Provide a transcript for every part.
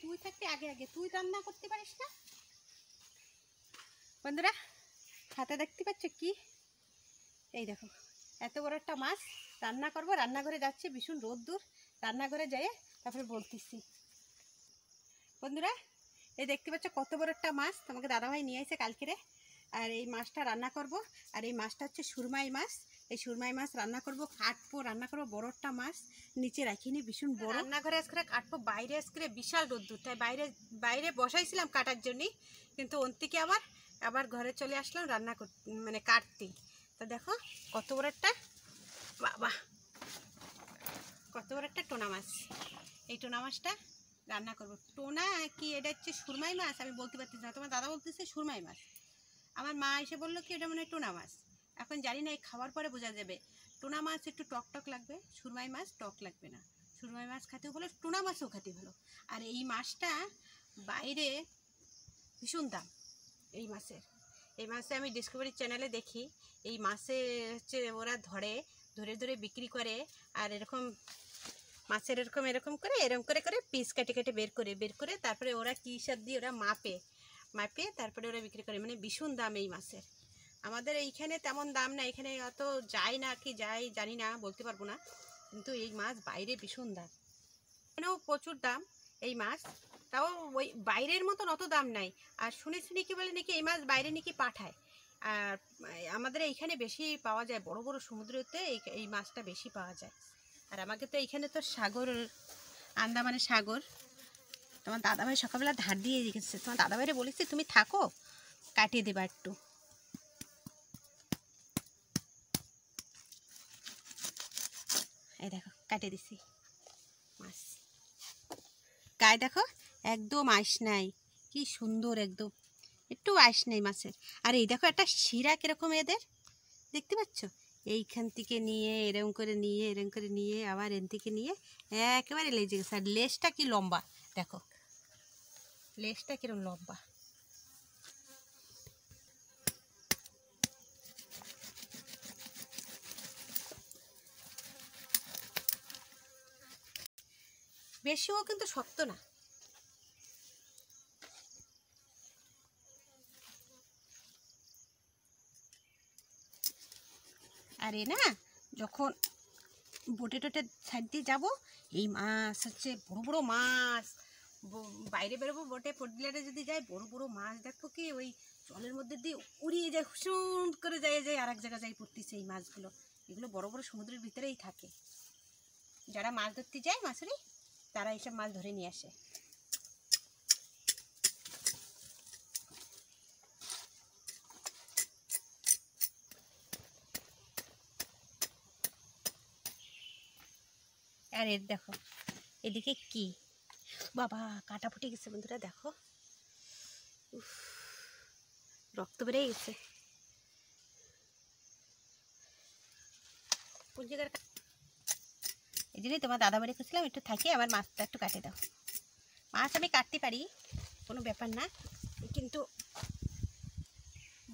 তুই থাকতে আগে আগে তুই রান্না করতে পারিস না? বন্ধুরা হাতে দেখতে পাচ্ছ কি, এই দেখো এত বড় একটা মাছ রান্না করবো। রান্নাঘরে যাচ্ছে, ভীষণ রোদ্দুর। রান্নাঘরে যেয়ে তারপরে বলতেছি। বন্ধুরা এই দেখতে পাচ্ছ কত বড় একটা মাছ, তোমাকে দাদাভাই নিয়ে এসে কালকেরে। আর এই মাছটা রান্না করব। আর এই মাছটা হচ্ছে সুরমাই মাছ। এই সুরমাই মাছ রান্না করব, কাটবো, রান্না করবো। বড় একটা মাছ নিচে রাখিনি, ভীষণ বড়। রান্নাঘরে আজকে কাটবো, বাইরে আজকে বিশাল রোদ্দুর, তাই বাইরে বসাইছিলাম কাটার জন্যই, কিন্তু ওর থেকে আবার ঘরে চলে আসলাম রান্না করতে, মানে কাটতে। তো দেখো কত বড় একটা, বাবা কত বড় একটা টোনা মাছ। এই টোনা মাছটা রান্না করবো। টোনা কি এটা হচ্ছে সুরমাই মাছ, আমি বলতে পারতেছি না। তোমার দাদা বলতেছে সুরমাই মাছ, আমার মা এসে বললো কি এটা মনে হয় টোনা মাছ। এখন জানি না, এই খাওয়ার পরে বোঝা যাবে। টোনা মাছ একটু টক টক লাগবে, সুরমাই মাছ টক লাগবে না। সুরমাই মাছ খেতেও ভালো, টোনা মাছও খেতে ভালো। আর এই মাছটা বাইরে ভীষণ দাম। এই মাছে আমি ডিসকভারি চ্যানেলে দেখি, এই মাছে হচ্ছে ওরা ধরে ধরে বিক্রি করে। আর এরকম মাছের এরকম করে পিস কেটে বের করে তারপরে ওরা কী হিসাব দিয়ে ওরা মাপে তারপরে ওরা বিক্রি করে। মানে ভীষণ দাম এই মাছের। আমাদের এইখানে তেমন দাম না, এখানে অত যায় না, কি যায় জানি না, বলতে পারবো না। কিন্তু এই মাছ বাইরে ভীষণ দাম, এখানেও প্রচুর দাম এই মাছ। তাও ওই বাইরের মতন অত দাম নাই। আর শুনি কি বলে নাকি এই মাছ বাইরে নাকি পাঠায়। আর আমাদের এইখানে বেশি পাওয়া যায়, বড় বড় সমুদ্রতে এই মাছটা বেশি পাওয়া যায়। আর আমাকে তো এইখানে তো সাগর, আন্দামানের সাগর। তোমার দাদাভাই সকালবেলা ধার দিয়ে রেখেছে। তোমার দাদাভাইরে বলেছি তুমি থাকো, কাটিয়ে দেবা একটু। এই দেখো কাটিয়ে দিছি মাছ। গায়ে দেখো একদম আঁশ নাই, কি সুন্দর, একদম একটু আঁশ নেই মাছের। আর এই দেখো একটা শিরা কিরকম এদের, দেখতে পাচ্ছ? এইখান থেকে নিয়ে এরকম করে নিয়ে আবার এন থেকে নিয়ে একেবারে লেজে গেছে। আর লেজটা কি লম্বা, দেখো লেজটা কিরকম লম্বা। বেশিও কিন্তু শক্ত না। আর এ না, যখন বোটে টোটে সাইড দিয়ে যাবো, এই মাছ হচ্ছে বড় বড় মাছ। বাইরে বেরোবো বোটে, পোর্টবিলারে যদি যাই, বড় বড় মাছ দেখবো কি ওই জলের মধ্যে দিয়ে উড়িয়ে যায়, হুসুন করে যায় আর এক জায়গায় যাই পড়তেছে এই মাছগুলো। এগুলো বড় বড় সমুদ্রের ভিতরেই থাকে। যারা মাছ ধরতে যায় মাছেরই, তারা এইসব মাছ ধরে নিয়ে আসে। আর এর দেখো এদিকে কি, বাবা কাটা ফুটে গেছে বন্ধুরা, দেখো রক্ত বেড়ে গেছে। কোন জায়গার, এই জন্যই তোমার দাদা বাড়ি খুঁজছিলাম একটু থাকি, আমার মাছটা একটু কাটে দাও। মাছ আমি কাটতে পারি, কোনো ব্যাপার না, কিন্তু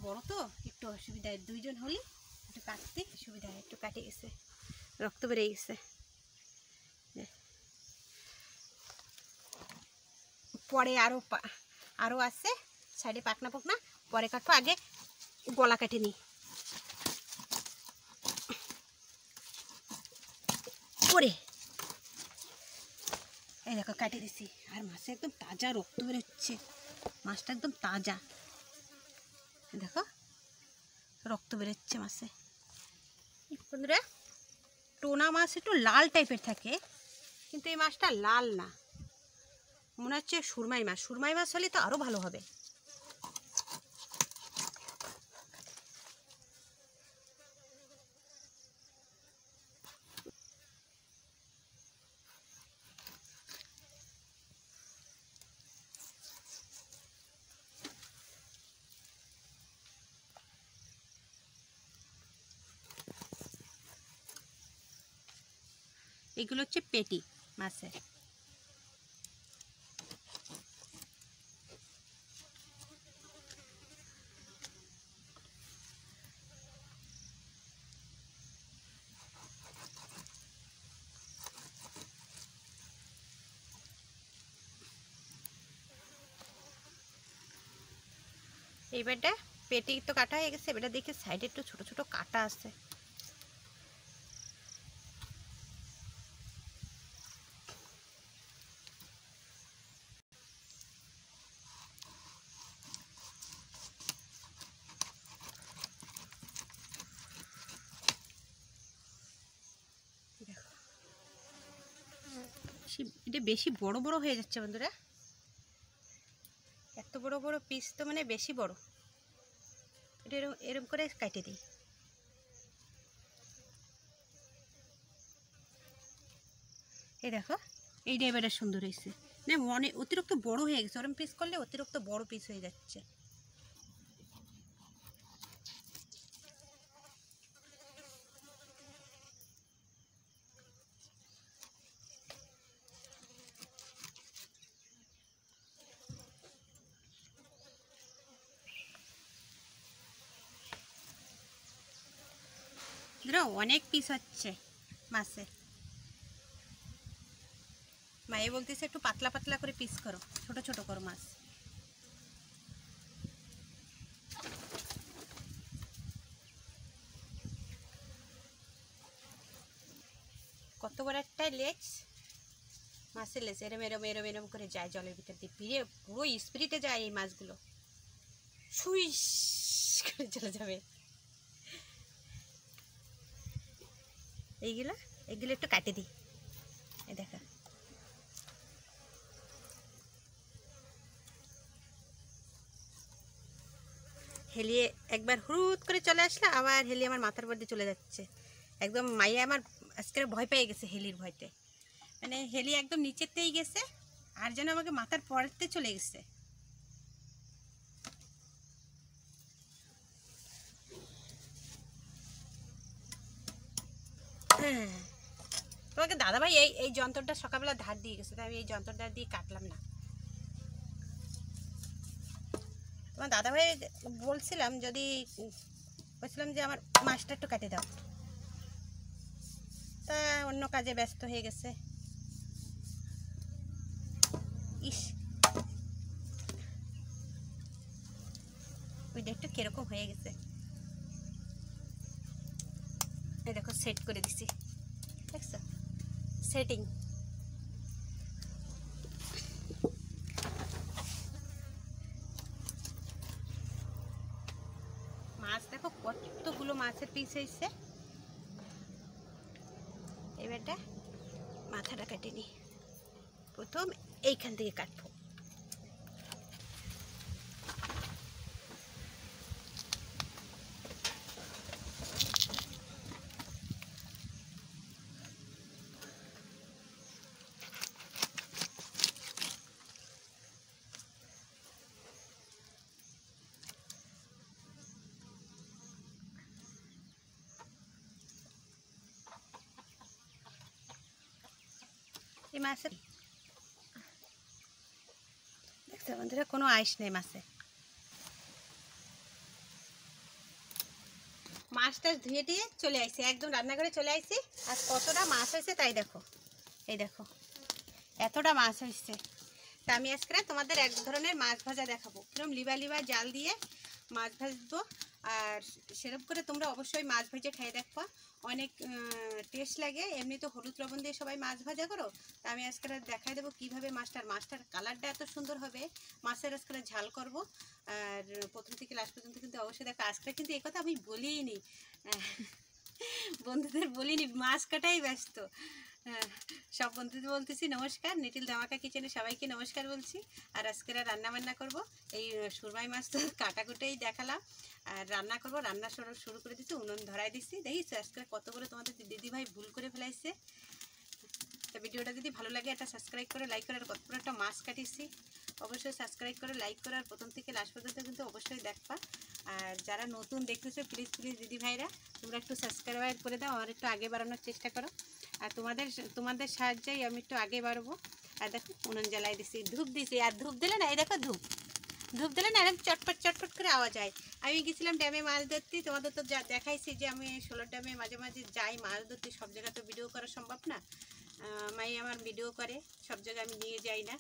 বড় তো একটু অসুবিধা। দুইজন হলে একটু কাটতে সুবিধা হয়। একটু কাটে গেছে, রক্ত বেড়ে গেছে। পরে আরও আছে সাইডে পাকনা পরে কাটবো, আগে গলা কাটে নিই। পরে এই দেখো কাটে দিছি। আর মাছে একদম তাজা রক্ত বেরোচ্ছে, মাছটা একদম তাজা। দেখো রক্ত বেরোচ্ছে মাছে। বন্ধুরা টোনা মাছ একটু লাল টাইপের থাকে, কিন্তু এই মাছটা লাল না, মনে হচ্ছে সুরমাই মাছ। সুরমাই মাছ হলে তো আরও ভালো হবে। এগুলো হচ্ছে পেটি মাছের। এইবারটা পেটি তো কাটা হয়ে গেছে, এবারটা দেখে সাইডে একটু ছোট ছোট কাটা আছে। এটা বেশি বড় বড় হয়ে যাচ্ছে বন্ধুরা, এত বড় বড় পিস তো মানে বেশি বড়। এটা এরকম করে কাটে দিই। এই দেখো এইটা এবারে সুন্দর হয়েছে না, মনে অতিরিক্ত বড় হয়ে গেছে, ওরকম পিস করলে অতিরিক্ত বড় পিস হয়ে যাচ্ছে। ধরো অনেক পিস হচ্ছে মাছে, মায়ে বলতেছে একটু পাতলা পাতলা করে পিস করো, ছোট ছোট করো মাছ। কত বড় একটা লেজ, মাছের লেজ এরম এরম এরম এরম করে যায় জলের ভিতর দিয়ে, ফিরে পুরো স্পিরিটে যায় এই মাছগুলো, সুইস করে চলে যাবে। এইগুলো এগুলো একটু কাটে দিই। এই দেখা হেলিয়ে একবার হুট করে চলে আসলে আবার হেলিয়ে আমার মাথার উপর দিয়ে চলে যাচ্ছে। একদম মাইয়া আমার আজকে ভয় পেয়ে গেছে হেলির ভয়তে, মানে হেলি একদম নিচেতেই গেছে আর যেন আমাকে মাথার পরেতে চলে গেছে। তোমাকে দাদাভাই এই এই যন্ত্রটা সকালবেলা ধার দিয়ে গেছে, তাই আমি এই যন্ত্রটা দিয়ে কাটলাম না। তোমার দাদাভাই বলছিলাম যদি বলছিলাম যে আমার মাছটা একটু কাটে দাও, তা অন্য কাজে ব্যস্ত হয়ে গেছে। ইস ওইটা একটু কিরকম হয়ে গেছে, এই দেখো সেট করে দিছি, দেখছো সেটিং। মাছ দেখো কতগুলো মাছের পিস হয়েছে। এবারটা মাথাটা কেটে নি, প্রথম এইখান থেকে কাটবো। এই মাছের দেখছো বন্ধুরা কোনো আইস নেই মাছে। মাছটা ধুয়ে দিয়ে চলে আসছি, একদম রান্নাঘরে চলে আসছি। আর কতটা মাছ হয়েছে তাই দেখো, এই দেখো এতটা মাছ হয়েছে। তা আমি আজকে তোমাদের এক ধরনের মাছ ভাজা দেখাবো, কিরকম লিবা লিবা জাল দিয়ে মাছ ভাজবো। আর সেরকম করে তোমরা অবশ্যই মাছ ভেজে খেয়ে দেখবা, অনেক টেস্ট লাগে। এমনি তো হলুদ লবণ দিয়ে সবাই মাছ ভাজা করো, তা আমি আজকে দেখাই দেবো কীভাবে মাছটার কালারটা এত সুন্দর হবে। মাছের আজকে ঝাল করব, আর প্রথম থেকে লাস্ট পর্যন্ত কিন্তু অবশ্যই দেখো। আজকে কিন্তু এই কথা আমি বলিই নি, বন্ধুদের বলিনি, মাছ কাটাই ব্যস্ত। সব বন্ধুদের বলতেছি নমস্কার, নিটিল ধামাকা কিচেনে সবাইকে নমস্কার বলছি। আর আজকে রান্না বান্না করব, এই সুরমাই মাছ তো কাটাকুটেই দেখালাম। আর রান্না করব, রান্না শুরু করে দিচ্ছি, উনুন ধরাই দিচ্ছি। দেখিস আজকে কতগুলো তোমাদের দিদিভাই ভুল করে ফেলাইছে। তো ভিডিওটা যদি ভালো লাগে একটা সাবস্ক্রাইব করে লাইক করে, আর কত বড় একটা মাছ কাটিছি অবশ্যই সাবস্ক্রাইব করে লাইক করে, আর প্রথম থেকে লাস্ট পর্যন্ত কিন্তু অবশ্যই দেখবা। আর যারা নতুন দেখতেছো প্লিজ প্লিজ দিদি ভাইরা তোমরা একটু সাবস্ক্রাইব করে দাও, আর একটু আগে বাড়ানোর চেষ্টা করো। আর তোমাদের সাহায্যেই আমি একটু আগে বাড়বো। আর দেখো উনুন জ্বালাই দিছি, ধূপ দিছি। আর ধূপ দিলে না, এই দেখো ধূপ দিলে না এরকম চটপট চটপট করে আওয়াজ হয়। আমি গেছিলাম ড্যামে মাছ ধরতে, তোমাদের তো দেখাইছি যে আমি 16 ড্যামে মাঝে মাঝে যাই মাছ ধরতে, সব জায়গায় তো ভিডিও করা সম্ভব না। মাই আমার ভিডিও করে, সব জায়গায় আমি নিয়ে যাই না।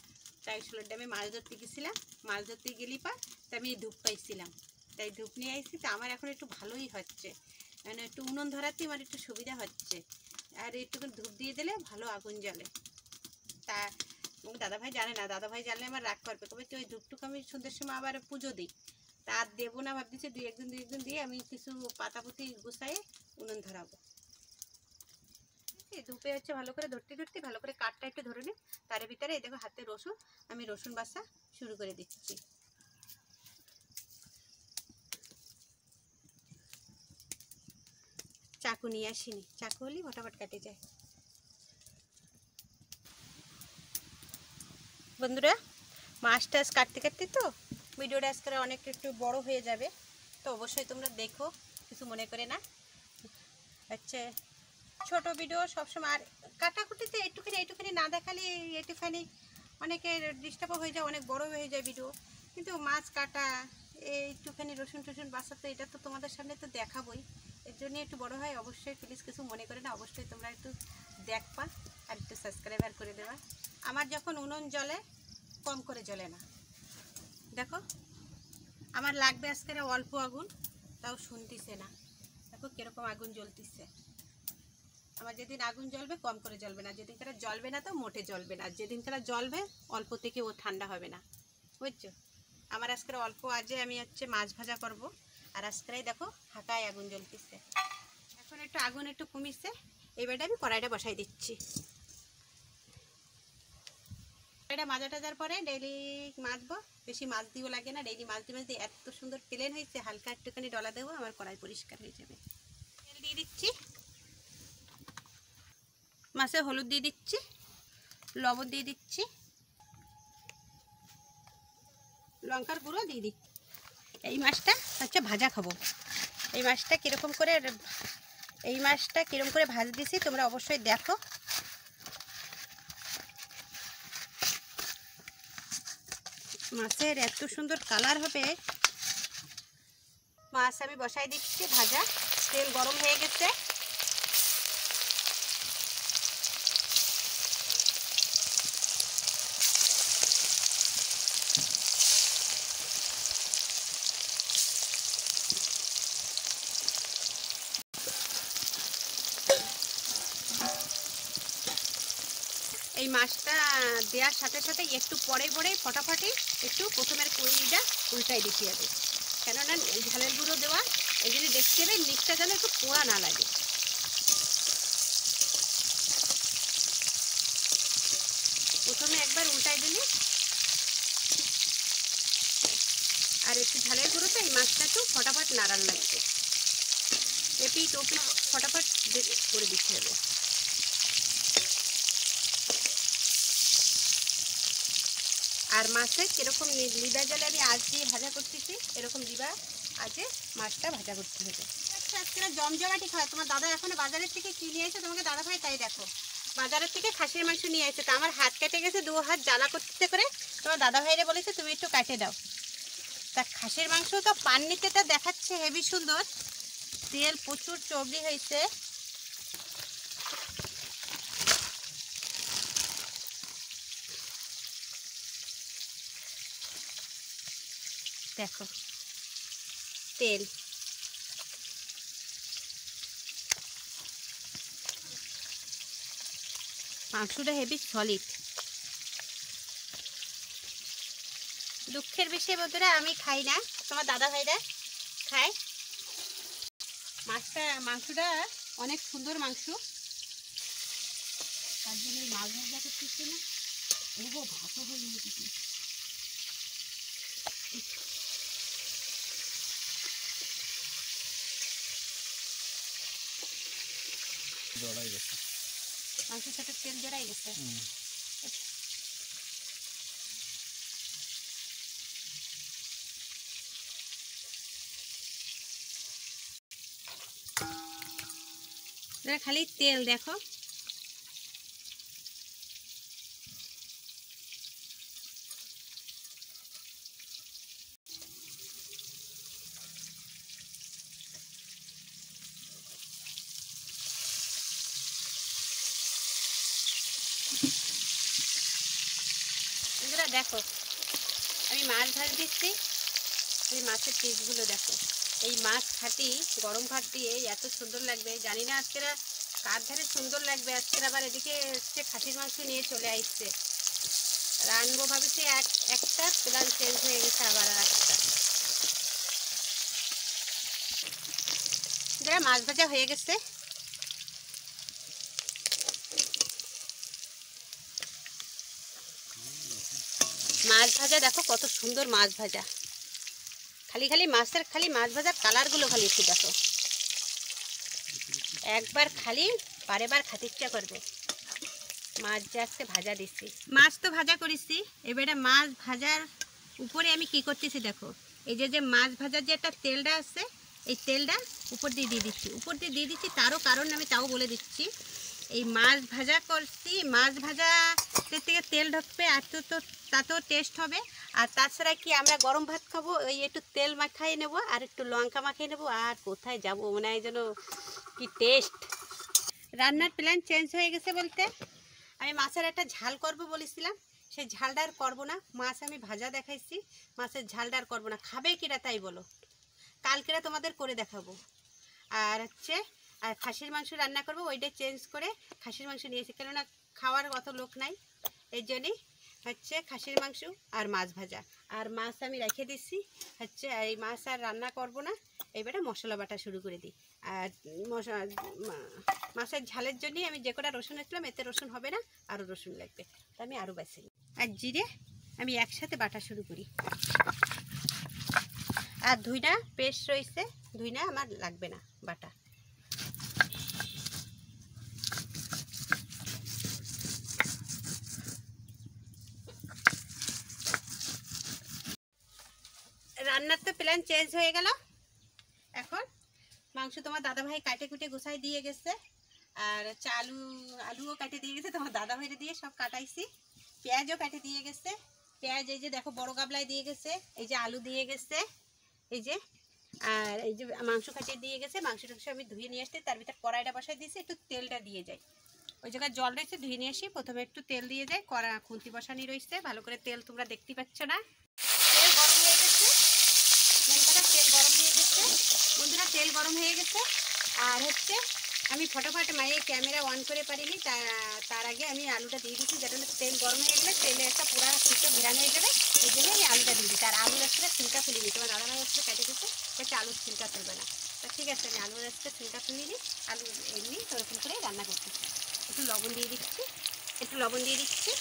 তাই ষোলোর ড্যামে মাছ ধরতে গেছিলাম, মাছ ধরতে গেলি পর তা আমি ধূপ পাইছিলাম, তাই ধূপ নিয়ে আসছি। তা আমার এখন একটু ভালোই হচ্ছে, মানে একটু উনুন ধরাতে আমার একটু সুবিধা হচ্ছে। আর একটু ধূপ দিয়ে দিলে ভালো আগুন জ্বলে। তা দাদাভাই জানে না, দাদাভাই জানলে আমার রাগ করবে, কবে তুই ওই ধূপটুকু আমি সন্ধ্যের সময় আবার পুজো দিই, তা আর দেবো না ভাবতেছি। দুই একদিন দিয়ে আমি কিছু পাতাপুতি গুছাইয়ে উনুন ধরাবো। ধূপে হচ্ছে ভালো করে ধরতে ভালো করে কাঠটা একটু ধরে নিই। তার ভিতরে এই দেখো হাতে রসুন, আমি রসুন বাছা শুরু করে দিচ্ছি। চাকু নিয়ে আসিনি, চাকু হলেই ফটাফট কাটে যায়। বন্ধুরা, মাছ টাছ কাটতে কাটতে তো ভিডিওটা আজকে অনেক একটু বড় হয়ে যাবে, তো অবশ্যই তোমরা দেখো, কিছু মনে করে না। হচ্ছে ছোট ভিডিও সবসময়, আর কাটাকুটিতে একটুখানি না দেখালে একটুখানি অনেকের ডিস্টার্বও হয়ে যায়, অনেক বড় হয়ে যায় ভিডিও। কিন্তু মাছ কাটা, একটুখানি রসুন টসুন বাছাতে, এটা তো তোমাদের সামনে তো দেখাবোই, এর জন্য একটু বড় হয়। অবশ্যই প্লিজ কিছু মনে করে না, অবশ্যই তোমরা একটু দেখবা আর একটু সাবস্ক্রাইবার করে দেবা। আমার যখন উনুন জ্বলে, কম করে জ্বলে না। দেখো আমার লাগবে আজকে অল্প আগুন, তাও শুনতেছে না। দেখো কিরকম আগুন জ্বলতেছে। আমার যেদিন আগুন জ্বলবে কম করে জ্বলবে না, যেদিন কারা জ্বলবে না তো মোটে জ্বলবে না, যেদিন কারা জ্বলবে অল্প থেকে ও ঠান্ডা হবে না, বুঝছো। আমার আজকের অল্প আজে আমি হচ্ছে মাছ ভাজা করব, আর আজকেরাই দেখো হাঁকায় আগুন জ্বলতেছে। এখন একটু আগুন একটু কমিছে, এবারে আমি কড়াইটা বসাই দিচ্ছি। এটা মাজা টাজার পরে ডেইলি মাজবো, বেশি মাছ দিও লাগে না, ডেইলি মাছ দিয়ে এত সুন্দর প্লেন হয়েছে, হালকা একটুখানি ডলা দেবো, আমার কড়াই পরিষ্কার হয়ে যাবে। তেল দিয়ে দিচ্ছি, মাছে হলুদ দিয়ে দিচ্ছি, লবণ দিয়ে দিচ্ছি, লঙ্কার গুঁড়ো দিয়ে দিচ্ছি। এই মাছটা হচ্ছে ভাজা খাবো। এই মাছটা কীরকম করে ভাজ দিছি তোমরা অবশ্যই দেখো। মাছের এত সুন্দর কালার হবে। মাছ আমি বসাই দিচ্ছি ভাজা, তেল গরম হয়ে গেছে। এই মাছটা দেওয়ার সাথে সাথে একটু পরে ফটাফটি একটু প্রথমের কড়িটা উল্টাই দিতে হবে, কেননা ঝালের গুঁড়ো দেওয়া, এই জন্য দেখতে হবে নিচটা যেন একটু পোড়া না লাগে। প্রথমে একবার উল্টাই দিলে, আর একটু ঝালের গুঁড়োতে এই মাছটা একটু ফটাফট নাড়ান লাগবে, এপিট ওপিট ফটাফট করে দিতে হবে। আর মাছে কীরকম লিদা জলে আমি আজ দিয়ে ভাজা করতেছি, এরকম দিবা আজে মাছটা ভাজা করতে হবে। আচ্ছা, আজকে জমজমাটি খাওয়া। তোমার দাদা এখন বাজারের থেকে কি নিয়ে এসে তোমাকে দাদা ভাই তাই দেখো, বাজারের থেকে খাসির মাংস নিয়ে এসে, তা আমার হাত কেটে গেছে, 2 হাত জ্বালা করতে করে তোমার দাদা ভাইরে বলেছে তুমি একটু কাটে দাও। তা খাসির মাংস তো পান্নিতে তা দেখাচ্ছে হেভি সুন্দর, তেল প্রচুর চর্বি হয়েছে। দেখো তেল, মাংসটা হেভি সলিড। দুঃখের বিষয় বন্ধুরা, আমি খাই না, তোমার দাদা ভাইরা খায়। মাংসটা অনেক সুন্দর মাংস, তার জন্য মাছ ভাজা করতেছি না, ওগো ভাতও হয়ে গেছে। মাংসের সাথে তেল জড়াই গেছে। খালি তেল দেখো, বন্ধুরা দেখো আমি মাছ ভাজ দিচ্ছি, এই মাছের পিসগুলো দেখো। এই মাছ খাটি গরম ভাত দিয়ে এত সুন্দর লাগবে, জানি না আজকেরা কার ধারে সুন্দর লাগবে। আজকের আবার এদিকে হচ্ছে খাসির মাংস নিয়ে চলে আসছে, রানবো ভাবেছি একটা প্ল্যান চেঞ্জ হয়ে গেছে আবার আর একটা। যা মাছ ভাজা হয়ে গেছে, মাছ ভাজা দেখো কত সুন্দর মাছ ভাজা, খালি মাছ ভাজার কালারগুলো খালি একটু দেখো, একবার খালি বারেবার খেতে ইচ্ছা করবে। মাছ যে আজকে ভাজা দিচ্ছি, মাছ তো ভাজা করেছি, এবারে মাছ ভাজার উপরে আমি কি করতেছি দেখো, এই যে মাছ ভাজার যে একটা তেলটা আছে, এই তেলটা উপর দিয়ে দিয়ে দিচ্ছি। তারও কারণ আমি তাও বলে দিচ্ছি, এই মাছ ভাজা করছি, মাছ ভাজা থেকে তেল ঢুকবে আর তো তাতেও টেস্ট হবে। আর তাছাড়া কি আমরা গরম ভাত খাবো, ওই একটু তেল মাখাই নেবো আর একটু লঙ্কা মাখিয়ে নেবো, আর কোথায় যাবো মনে হয় যেন কি টেস্ট। রান্নার প্ল্যান চেঞ্জ হয়ে গেছে বলতে, আমি মাছের একটা ঝাল করব বলেছিলাম, সেই ঝালটা আর করবো না। মাছ আমি ভাজা দেখাইছি, মাছের ঝালটা আর করবো না। খাবে কিনা তাই বলো, কালকেরা তোমাদের করে দেখাবো। আর হচ্ছে আর খাসির মাংস রান্না করব, ওইটা চেঞ্জ করে খাসির মাংস নিয়েছি, কেননা খাওয়ার অত লোক নাই, এই জন্যই হচ্ছে খাসির মাংস আর মাছ ভাজা। আর মাছ আমি রেখে দিচ্ছি, হচ্ছে এই মাছ আর রান্না করব না। এবারে মশলা বাটা শুরু করে দিই। আর মাছের ঝালের জন্যই আমি যে কটা রসুন রাখলাম, এতে রসুন হবে না, আরও রসুন লাগবে, তো আমি আরও বাছি। আর জিরে আমি একসাথে বাটা শুরু করি। আর ধুইনা পেস্ট রয়েছে, ধুইনা আমার লাগবে না বাটা। রান্নার তো প্ল্যান চেঞ্জ হয়ে গেল। এখন মাংস তোমার দাদাভাই কাটে কুটে গোছাই দিয়ে গেছে, আর আলুও কাটে দিয়ে গেছে, তোমার দাদাভাইরে দিয়ে সব কাটাইছি। পেঁয়াজও কাটে দিয়ে গেছে, পেঁয়াজ এই যে দেখো বড় গাবলায় দিয়ে গেছে, এই যে আলু দিয়ে গেছে, এই যে আর এই যে মাংস কাটিয়ে দিয়ে গেছে। মাংসটা আমি ধুয়ে নিয়ে আসতে, তার ভিতরে কড়াইটা বসাই দিয়েছি, একটু তেলটা দিয়ে যাই। ওই জায়গায় জল রয়েছে, ধুয়ে নিয়ে আসি, প্রথমে একটু তেল দিয়ে যাই। খুন্তি বসানি রয়েছে, ভালো করে তেল তোমরা দেখতে পাচ্ছ না। তেল গরম হয়ে গেছে, মেন কথা তেল গরম হয়ে গেছে বন্ধুরা, তেল গরম হয়ে গেছে। আর হচ্ছে আমি ফটোফট মায়ে ক্যামেরা অন করে পারিনি, তার আগে আমি আলুটা দিয়ে দিচ্ছি, যেটা তেল গরম হয়ে গেলে তেলে একটা পুরা ছিটে ঘেরানো হয়ে যাবে, এই জন্য আমি আলুটা দিয়ে দিচ্ছি। আর আলুর একটা ছিলকা খুলে দিই, তোমার দাদাভাই হচ্ছে কেটে দিচ্ছে, হচ্ছে আলুর ছিলকা তুলবে না। তো ঠিক আছে, আমি আলুর একটা ছিলকা তুলে নিই, আলু এমনি ওরকম করে রান্না করতেছি। একটু লবণ দিয়ে দিচ্ছি,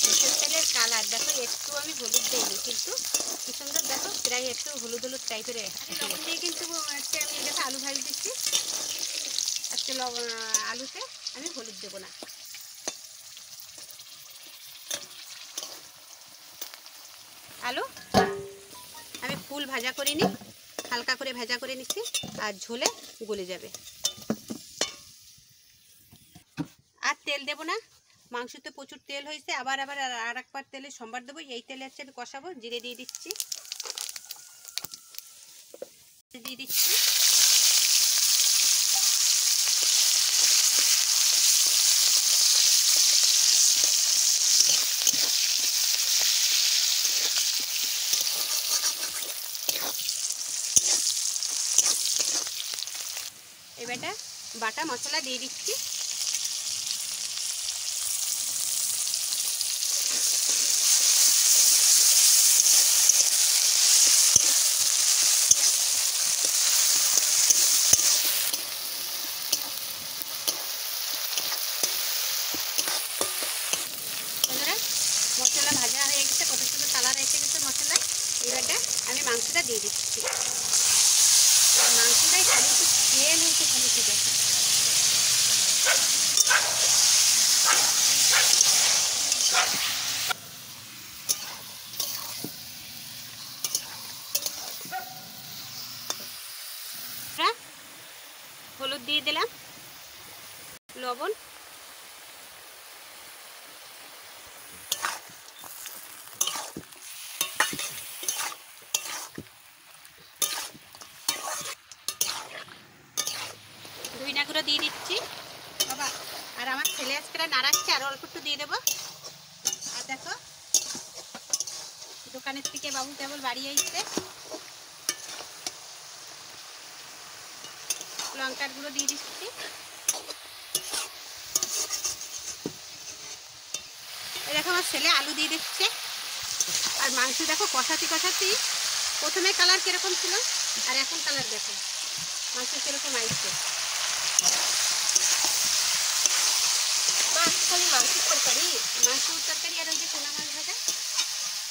সরষের তেলের কালার দেখো, একটু আমি হলুদ দিইনি, কিন্তু কি সুন্দর দেখো, প্রায় একটু হলুদ টাইপের লবণ দিয়ে কিন্তু হচ্ছে আমি এটাকে আলু ভাজি দিচ্ছি। আজকে আলুতে আমি হলুদ দেবো না। আলু আমি ফুল ভাজা করিনি, হালকা করে ভাজা করে নিচ্ছি, আর ঝোলে গলে যাবে। আর তেল দেবো না, মাংসতে প্রচুর তেল হয়েছে, আবার আর একবার তেলে সম্বার দেবো। এই তেলে হচ্ছে আমি কষাবো। জিরে দিয়ে দিচ্ছি, এবারটা বাটা মশলা দিয়ে দিচ্ছি। মশলা ভাজা হয়ে গেছে, কত সুন্দর কালার এসে গেছে মশলায়। এবারটা আমি মাংসটা দিয়ে দিচ্ছি, আর মাংসটাই খালি একটু তেল হয়েছে, খালি থেকে হলুদ দিয়ে দিলাম, লবণ, ধনিয়া গুঁড়ো দিয়ে দিচ্ছি বাবা, আর আমার ছেলে আজকে নাড়াচ্ছে, আর অল্প একটু দিয়ে দেবো। আর দেখো দোকানের থেকে বাবু কেবল বাড়ি আইছে, লঙ্কার গুঁড়ো দিয়ে দিচ্ছি। দেখো আমার ছেলে আলু দিয়ে দিচ্ছে। আর মাংস দেখো কষাতে কষাতেই প্রথমে কালার কিরকম ছিল আর এখন কালার দেখো মাংস কিরকম আইছে। মাংসের তরকারি আর ওই যে পোনা মাছ ভাজা।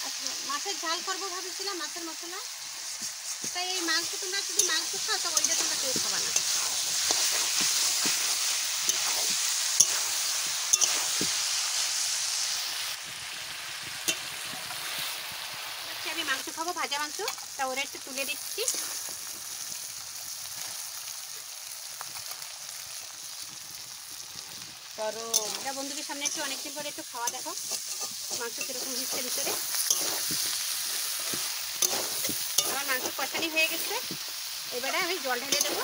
আচ্ছা, মাছের ঝাল করবো ভাবেছিলাম, মাছের মশলা। তাই এই মাংস তোমরা যদি মাংস খাও তো ওইটা তোমরা কেউ খাবা না। আমি মাংস খাবো, ভাজা মাংস, তা ওরা একটু তুলে দিচ্ছি। এটা বন্ধুদের সামনে একটু অনেকদিন পরে একটু খাওয়া দেখো মাংস কিরকম হচ্ছে ভিতরে। আমার মাংস কষানি হয়ে গেছে, এবারে আমি জল ঢেলে দেবো।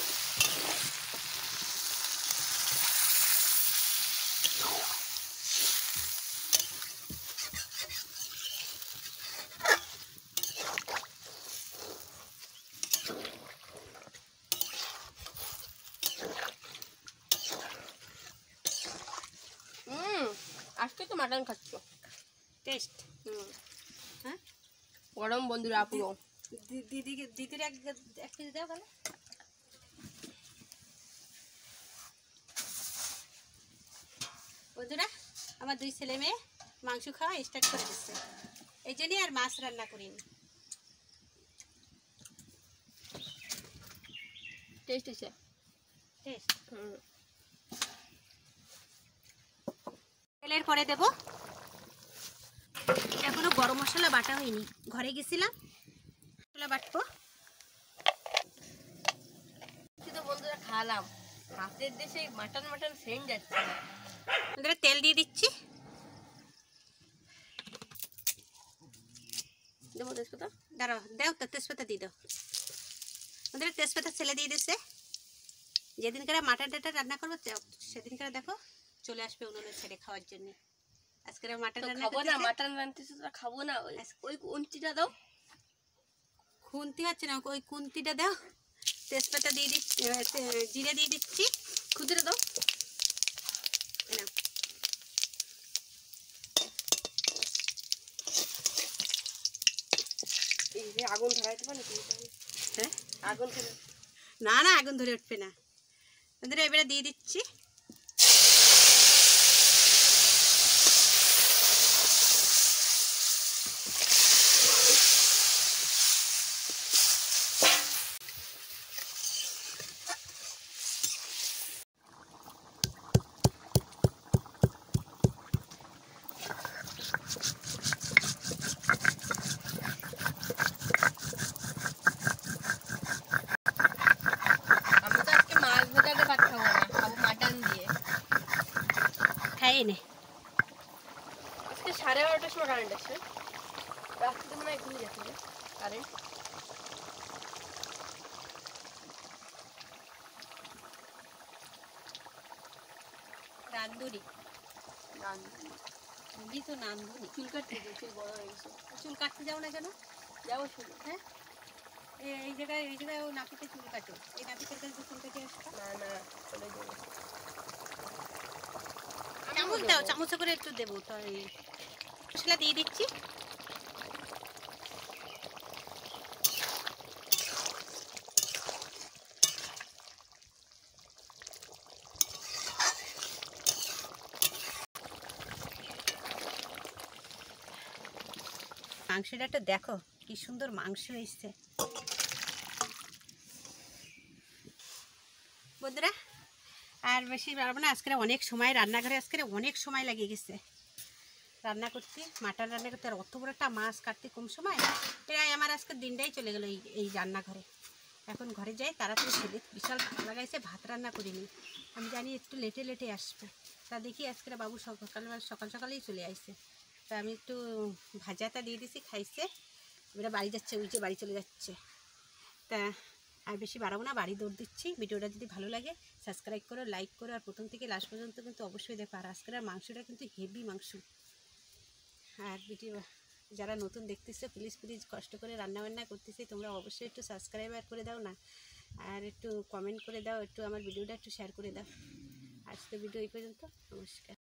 আজকে তো মাটন খাচ্ছ, টেস্ট। হ্যাঁ গরম বন্ধুরা, পুরো দিদির এক পিস দাও ভালো। বন্ধুরা আমার দুই ছেলে মেয়ে মাংস খাওয়া স্টার্ট করে দিচ্ছে, এই জন্যই আর মাছ রান্না করিনি। টেস্ট আছে, টেস্ট। তেলের পরে দেব, এখনো গরম মশলা বাটা হয়নি, ঘরে গেছিলাম মশলা বাটবো। বন্ধুরা খালাম, হাতের দেশে মাটন মাটন সেন্ট যাচ্ছে। বন্ধুরা তেল দিয়ে দিচ্ছি, দেবো তেজপাতা, দাঁড়াও দাও তো তেজপাতা দিয়ে দাও। বন্ধুরা তেজপাতা ছেলে দিয়ে দিচ্ছে। যেদিনকার মাটন টাটা রান্না করবো সেদিনকার দেখো চলে আসবে উনুনে ছেড়ে খাওয়ার জন্য। আজকে মাটন রান্না খাবো না, মাটন রান্নতেছে তোরা খাবো না। ওই কুন্তিটা দাও। খুন্তি হচ্ছে না, ওই কুন্তিটা দাও। তেজপাতা দিয়ে দিচ্ছি, জিরে দিয়ে দিচ্ছি। খুদিটা দাও। এই যে আগুন ধরাইতে পারে নাকি? হ্যাঁ আগুন ধরে না না, আগুন ধরে উঠবে না। বন্ধুরা এবারে দিয়ে দিচ্ছি খাই নে। আজকে 12:30টার সময় কারেন্ট আসছে, রাত্রিতে মনে হয় ঘুমিয়ে যাচ্ছে কারেন্ট। রান্ধুনি রান্ধুনি তো রান্ধুনি। চুল কাটতে চুল বড় হয়ে গেছে। চুল কাটতে যাও না কেন? যাবো শুধু। হ্যাঁ এই জায়গায় ও নাপিতে চুল কাটো, এই নাপিতের কাছে চুল কেটে আসতো। না না, চলে যাবো। চামচ দাও, চামচে করে একটু দেবো। তো এই মশলা দিয়ে দিচ্ছি। মাংসটা একটু দেখো কি সুন্দর মাংস এসছে বন্ধুরা। আর বেশি পারবো না, আজকে অনেক সময় রান্নাঘরে আজকে অনেক সময় লেগে গেছে রান্না করতে। মাটন রান্না করতে আর অত বড় একটা মাছ কাটতে কম সময়, প্রায় আমার আজকে দিনটাই চলে গেলো এই রান্নাঘরে। এখন ঘরে যাই তাড়াতাড়ি ছেলে বিশাল ভাত লাগাইছে, ভাত রান্না করিনি। আমি জানি একটু লেটে আসবে, তা দেখি আজকে বাবু সকাল সকালেই চলে আসছে। তা আমি একটু ভাজাটা দিয়ে দিছি, খাইছে। এবারে বাড়ি যাচ্ছে, ওই যে বাড়ি চলে যাচ্ছে। তা আর বেশি বাড়াবো না, বাড়ি দৌড় দিচ্ছি। ভিডিওটা যদি ভালো লাগে সাবস্ক্রাইব করো, লাইক করো, আর প্রথম থেকে লাস্ট পর্যন্ত কিন্তু অবশ্যই দেখো। আর আজকের মাংসটা কিন্তু হেভি মাংস। আর ভিডিও যারা নতুন দেখতেছো প্লিজ প্লিজ কষ্ট করে রান্নাবান্না করতেছি, তোমরা অবশ্যই একটু সাবস্ক্রাইবার করে দাও না, আর একটু কমেন্ট করে দাও, একটু আমার ভিডিওটা একটু শেয়ার করে দাও। আজকে ভিডিও এই পর্যন্ত, নমস্কার।